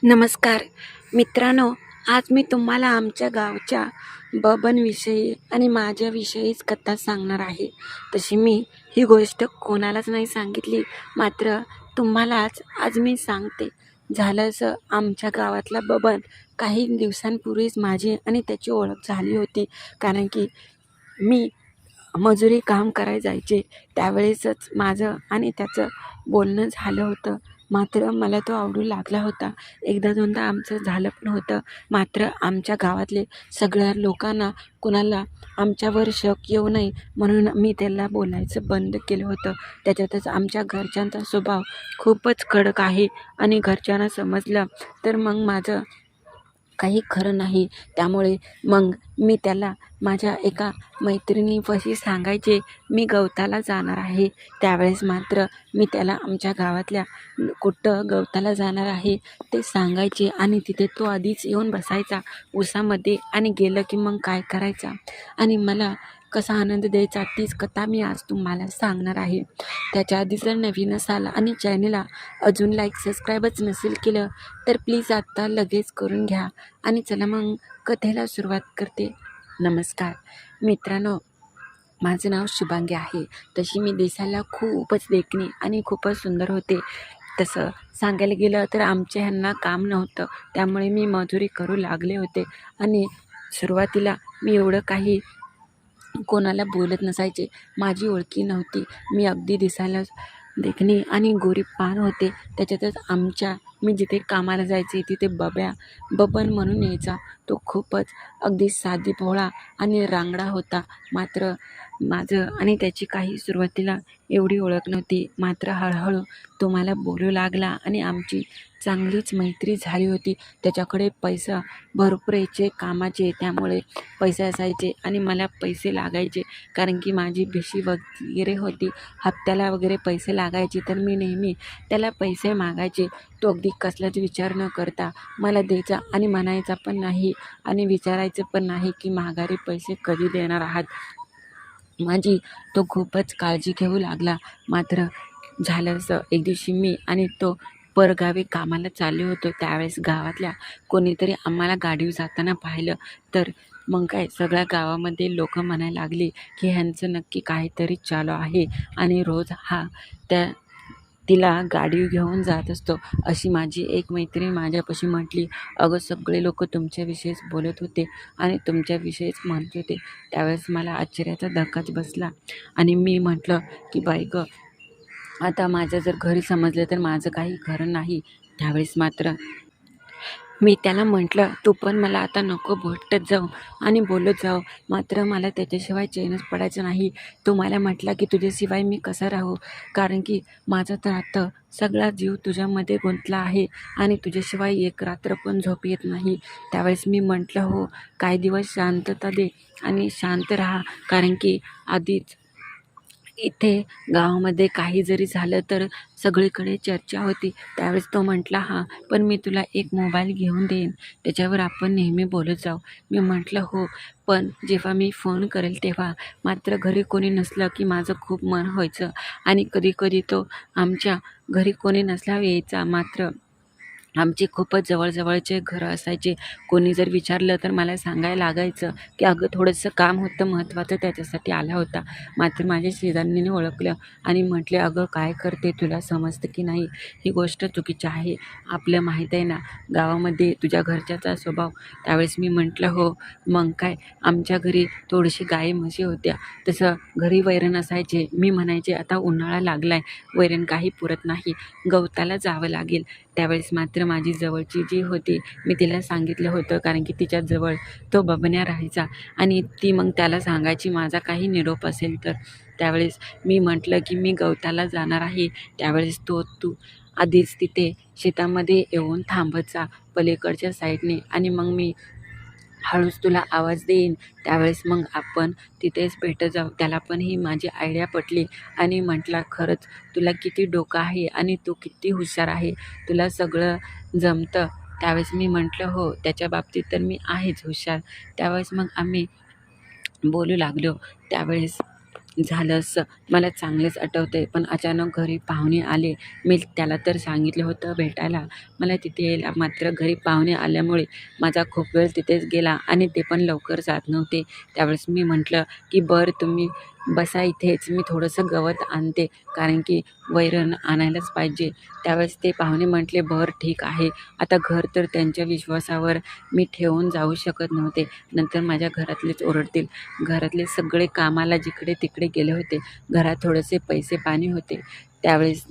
नमस्कार मित्रांनो, आज मी तुम्हाला आमच्या गावच्या बबनविषयी आणि माझ्याविषयीच कथा सांगणार आहे. तशी मी ही गोष्ट कोणालाच नाही सांगितली, मात्र तुम्हालाच आज मी सांगते. झालं असं, आमच्या गावातला बबन काही दिवसांपूर्वीच माझी आणि त्याची ओळख झाली होती. कारण की मी मजुरी काम करायला जायचे, त्यावेळेसच माझं आणि त्याचं बोलणं झालं होतं. मात्र मला तो आवडू लागला होता. एकदा दोनदा आमचं झालं पण होतं. मात्र आमच्या गावातले सगळ्या लोकांना कुणाला आमच्यावर शक येऊ नये म्हणून मी त्याला बोलायचं बंद केलं होतं. त्याच्यातच आमच्या घरच्यांचा स्वभाव खूपच कडक आहे आणि घरच्यांना समजलं तर मग माझं काही खरं नाही. त्यामुळे मग मी त्याला माझ्या एका मैत्रिणीपाशी सांगायचे, मी गवताला जाणार आहे. त्यावेळेस मात्र मी त्याला आमच्या गावातल्या कुठं गवताला जाणार आहे ते सांगायचे आणि तिथे तो आधीच येऊन बसायचा उसामध्ये आणि गेलं की मग काय करायचा आणि मला कसा आनंद द्यायचा तीच कथा मी आज तुम्हाला सांगणार आहे. त्याच्या आधी जर नवीन असाल आणि चॅनलला अजून लाईक सबस्क्राईबच नसेल केलं तर प्लीज आत्ता लगेच करून घ्या. आणि चला मग कथेला सुरुवात करते. नमस्कार मित्रांनो, माझं नाव शुभांगी आहे. तशी मी दिसायला खूपच देखणी आणि खूपच सुंदर होते. तसं सांगायला गेलं तर आमच्या ह्यांना काम नव्हतं, त्यामुळे मी मजुरी करू लागले होते आणि सुरुवातीला मी एवढं काही कोणाला बोलत नसायचे. माझी ओळखी नव्हती. मी अगदी दिसायला देखणी आणि गोरीपान होते. त्याच्यातच मी जिथे कामाला जायचे तिथे बबन म्हणून यायचा. तो खूपच अगदी साधीभोळा आणि रांगडा होता. मात्र माझं आणि त्याची काही सुरुवातीला एवढी ओळख नव्हती. मात्र हळूहळू तो मला बोलू लागला आणि आमची चांगलीच मैत्री झाली होती. त्याच्याकडे पैसा भरपूर यायचे कामाचे, त्यामुळे पैसे असायचे आणि मला पैसे लागायचे. कारण की माझी भिशी वगैरे होती, हप्त्याला वगैरे पैसे लागायचे, तर मी नेहमी त्याला पैसे मागायचे. तो अगदी कसलाच विचार न करता मला द्यायचा आणि म्हणायचा पण नाही आणि विचारायचं पण नाही की माघारी पैसे कधी देणार आहात. माझी तो खूपच काळजी घेऊ लागला. मात्र झालं असं, एक दिवशी मी आणि तो परगावी कामाला चाललो होतो. त्यावेळेस गावातल्या कोणीतरी आम्हाला गाडीवर जाताना पाहिलं. तर मग काय, सगळ्या गावामध्ये लोक म्हणायला लागली की ह्यांचं नक्की काहीतरी चालू आहे आणि रोज हा तिला गाडी घेऊन जात असतो, अशी माझी एक मैत्रीण माझ्यापाशी म्हटली. अगं, सगळे लोक तुमच्याविषयीच बोलत होते आणि तुमच्याविषयीच म्हणत होते. त्यावेळेस मला आश्चर्याचा धक्काच बसला आणि मी म्हटलं की बाई गं, आता माझं जर घरी समजलं तर माझं काही खरं नाही. त्यावेळेस मात्र मी त्याला म्हटलं, तू पण मला आता नको भेटत जाऊ आणि बोलत जाऊ. मात्र मला त्याच्याशिवाय चैनच पडायचं नाही. तो मला म्हटला की तुझ्याशिवाय मी कसा राहू, कारण की माझा तर आता सगळा जीव तुझ्यामध्ये गुंतला आहे आणि तुझ्याशिवाय एक रात्र पण झोप येत नाही. त्यावेळेस मी म्हटलं, हो, काही दिवस शांतता दे आणि शांत राहा, कारण की आधीच इथे गावामध्ये काही जरी झालं तर सगळीकडे चर्चा होती. त्यावेळेस तो म्हटला, हां, पण मी तुला एक मोबाईल घेऊन देईन, त्याच्यावर आपण नेहमी बोलत जाऊ. मी म्हटलं, हो, पण जेव्हा मी फोन करेल तेव्हा. मात्र घरी कोणी नसलं की माझं खूप मन व्हायचं आणि कधीकधी तो आमच्या घरी कोणी नसल्यावर यायचा. मात्र आमची खूपच जवळजवळचे घरं असायचे. कोणी जर विचारलं तर मला सांगायला लागायचं की अगं, थोडंसं काम होतं महत्त्वाचं, त्याच्यासाठी आला होता. मात्र माझ्या शेजारणीने ओळखलं आणि म्हटले, अगं, काय करते, तुला समजतं की नाही, ही गोष्ट चुकीची आहे. आपलं माहीत आहे ना गावामध्ये तुझ्या घरच्याचा स्वभाव. त्यावेळेस मी म्हटलं, हो, मग काय, आमच्या घरी थोडीशी गाई म्हशी होत्या. तसं घरी वैरण असायचे. मी म्हणायचे, आता उन्हाळा लागला आहे, वैरण काही पुरत नाही, गवताला जावं लागेल. त्यावेळेस मात्र माझी जवळची जी होती, मी तिला सांगितलं होतं, कारण की तिच्याजवळ तो बबन्या राहायचा आणि ती मग त्याला सांगायची माझा काही निरोप असेल तर. त्यावेळेस मी म्हटलं की मी गवताला जाणार आहे. त्यावेळेस तू आधीच तिथे शेतामध्ये येऊन थांबत जा पलीकडच्या साईडने आणि मग मी हळूच तुला आवाज देईन. त्यावेळेस मग आपण तिथेच भेटत जाऊ. त्याला पण ही माझी आयडिया पटली आणि म्हटला, खरंच तुला किती डोकं आहे आणि तू किती हुशार आहे, तुला सगळं जमतं. त्यावेळेस मी म्हटलं, हो, त्याच्या बाबतीत तर मी आहेच हुशार. त्यावेळेस मग आम्ही बोलू लागलो. त्यावेळेस झालं असं मला चांगलेच आठवतंय. पण अचानक घरी पाहुणे आले. मी त्याला तर सांगितलं होतं भेटायला मला तिथे यायला, मात्र घरी पाहुणे आल्यामुळे माझा खूप वेळ तिथेच गेला आणि ते पण लवकर जात नव्हते. त्यावेळेस मी म्हटलं, की "बरं तुम्ही बसा इथेच, मी थोडंसं गवत आणते, कारण की वैरण आणायलाच पाहिजे." त्यावेळेस ते पाहुणे म्हटले, "बरं ठीक आहे." आता घर तर त्यांच्या विश्वासावर मी ठेवून जाऊ शकत नव्हते. नंतर माझ्या घरातलेच ओरडतील. घरातले सगळे कामाला जिकडे-तिकडे गेले होते. घरात थोडेसे पैसे-पाणी होते. त्यावेळेस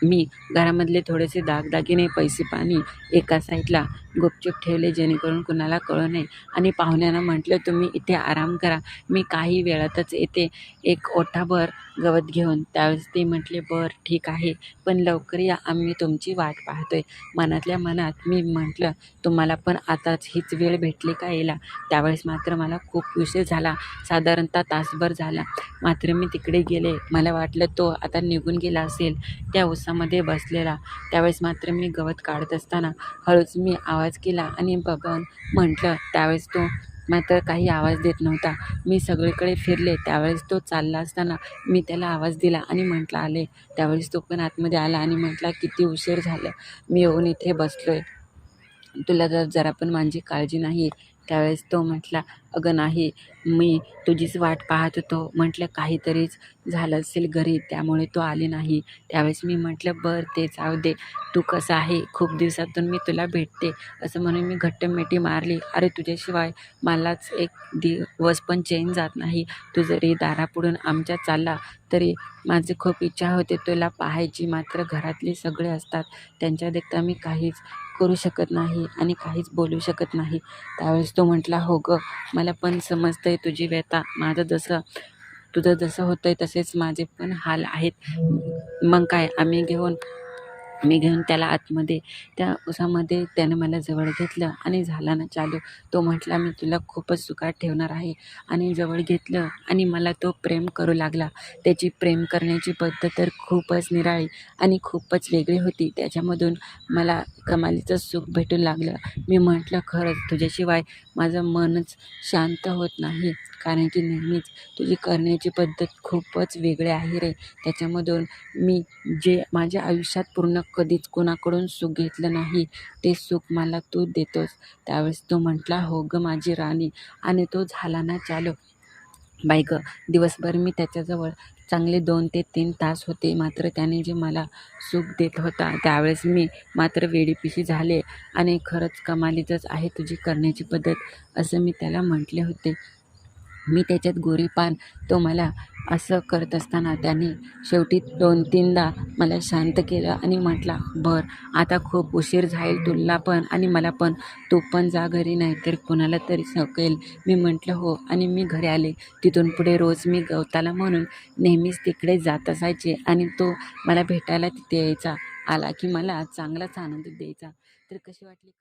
मी घरामधले थोडेसे दागदागिने, पैसे-पाणी एका साईडला गुपचूप ठेवले, जेणेकरून कुणाला कळू नये आणि पाहुण्यांना म्हटलं, "तुम्ही इथे आराम करा. मी काही वेळातच येते, एक ओठाभर गवत घेऊन." त्यावेळेस ते म्हटले, "बरं ठीक आहे, पण लवकर या, आम्ही तुमची वाट पाहतोय." मनातल्या मनात मी म्हटलं, "तुम्हाला पण आताच हीच वेळ भेटली का यायला?" त्यावेळेस मात्र मला खूप उशीर झाला. साधारणतः तासभर झाला. मात्र मी तिकडे गेले. मला वाटलं तो आता निघून गेला असेल त्या उसामध्ये बसलेला. त्यावेळेस मात्र मी गवत काढत असताना हळूच मी आवाज केला आणि बबन म्हटलं. त्यावेळेस तो मात्र काही आवाज देत नव्हता. मी सगळीकडे फिरले. त्यावेळेस तो चालला असताना मी त्याला आवाज दिला आणि म्हटलं, "आले." त्यावेळेस तो पण आतमध्ये आला आणि म्हटला, "किती उशीर झालं. मी येऊन इथे बसलोय. तुला जरा पण माझी काळजी नाही." त्यावेळेस तो म्हटला, "अगं नाही, मी तुझीच वाट पाहत होतो." म्हटलं, "काहीतरीच झालं असेल घरी, त्यामुळे तू आली नाही." त्यावेळेस मी म्हटलं, "बरं ते जाऊ दे. तू कसा आहे? खूप दिवसातून मी तुला भेटते." असं म्हणून मी घट्ट मिठी मारली. "अरे तुझ्याशिवाय मलाच एक दिवस पण चैन जात नाही. तू जरी दारापुढून आमच्या चालला तरी माझी खूप इच्छा होते तुला पाहायची, मात्र घरातले सगळे असतात. त्यांच्यादेखता मी काहीच करू शकत नाही आणि काहीच बोलू शकत नाही." त्यावेळेस तो म्हटला, "हो गं, मला पण समजतंय तुझी व्यथा. तुझं जसं होतंय तसेच माझे पण हाल आहेत." मग काय मी घेऊन त्याला आतमध्ये त्या उसामध्ये त्यानं मला जवळ घेतलं आणि झाला ना चालू. तो म्हटला, "मी तुला खूपच सुखात ठेवणार आहे." आणि जवळ घेतलं आणि मला तो प्रेम करू लागला. त्याची प्रेम करण्याची पद्धत तर खूपच निराळी आणि खूपच वेगळी होती. त्याच्यामधून मला कमालीचं सुख भेटू लागलं. मी म्हटलं, "खरंच तुझ्याशिवाय माझं मनच शांत होत नाही, कारण की नेहमीच तुझी करण्याची पद्धत खूपच वेगळी आहे रे. त्याच्यामधून मी जे माझ्या आयुष्यात पूर्ण कधीच कोणाकडून सुख घेतलं नाही, ते सुख मला तू देतोस." त्यावेळेस तो म्हटला, "हो गं माझी राणी." आणि तो झाला ना चालू. बाई गं, दिवसभर मी त्याच्याजवळ चांगले 2 ते 3 तास होते. मात्र त्याने जे मला सुख देत होता, त्यावेळेस मी मात्र वेडीपिशी झाले आणि "खरंच कमालीचंच आहे तुझी करण्याची पद्धत." असं मी त्याला म्हटले होते. मी त्याच्यात गोरीपान तो मला असं करत असताना त्याने शेवटी 2-3दा मला शांत केलं आणि म्हटला, "बरं आता खूप उशीर जाईल तुला पण आणि मला पण. तू पण जा घरी, नाहीतर कुणाला तरी सकेल." मी म्हटलं, "हो." आणि मी घरी आले. तिथून पुढे रोज मी गवताला म्हणून नेहमीच तिकडे जात असायचे आणि तो मला भेटायला तिथे यायचा. आला की मला चांगलाच आनंद द्यायचा. तर कशी वाटली